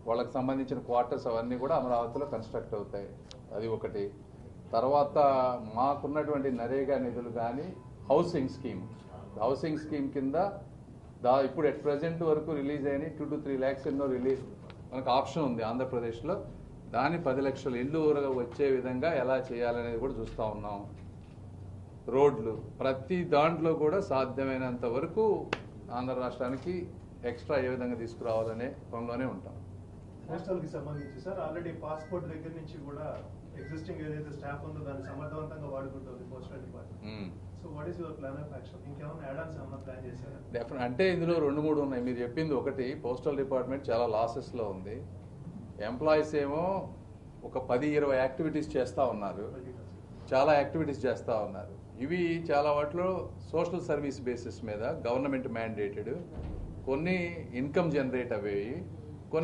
వాళ్ళకి సంబంధించిన క్వార్టర్స్ అవన్నీ కూడా అమరావతిలో కన్స్ట్రక్ట్ అవుతాయి. అది ఒకటి. తర్వాత మాకున్నటువంటి నరేగా నిధులు కానీ హౌసింగ్ స్కీమ్ కింద ఇప్పుడు ఎట్ ప్రజెంట్ వరకు రిలీజ్ అయిన 2 to 3 lakhs ఎన్నో రిలీజ్ మనకు ఆప్షన్ ఉంది ఆంధ్రప్రదేశ్లో. దాని 10 లక్షల ఇల్లు వచ్చే విధంగా ఎలా చేయాలనేది కూడా చూస్తూ ఉన్నాం. రోడ్లు ప్రతి దాంట్లో కూడా సాధ్యమైనంత వరకు ఆంధ్ర రాష్ట్రానికి ఎక్స్ట్రా ఏ విధంగా తీసుకురావాలనే పనిలోనే ఉంటాం. పోస్టల్ కి సంబంధించి సార్ ఆల్రెడీ పాస్పోర్ట్ దగ్గర నుంచి కూడా ఎగ్జిస్టింగ్ ఏదైతే స్టాఫ్ ఉందో దాన్ని సమర్థవంతంగా వాడుకుంటుంది postal department. So what is your plan of action? ఇంకేమైనా యాడ్ ఆన్స్ ఏమైనా ప్లాన్ చేశారా? డెఫినెట్ అంటే ఇందులో 2-3 ఉన్నాయి. మీరు చెప్పింది ఒకటి, పోస్టల్ డిపార్ట్మెంట్ చాలా లాసెస్ లో ఉంది. ఎంప్లాయీస్ ఏమో ఒక 10-20 యాక్టివిటీస్ చేస్తూ ఉన్నారు, చాలా యాక్టివిటీస్ చేస్తూ ఉన్నారు. ఇవి చాలా వాటిలో సోషల్ సర్వీస్ బేసిస్ మీద గవర్నమెంట్ మ్యాండేటెడ్, కొన్ని ఇన్కమ్ జనరేట్ అయ్యేవి,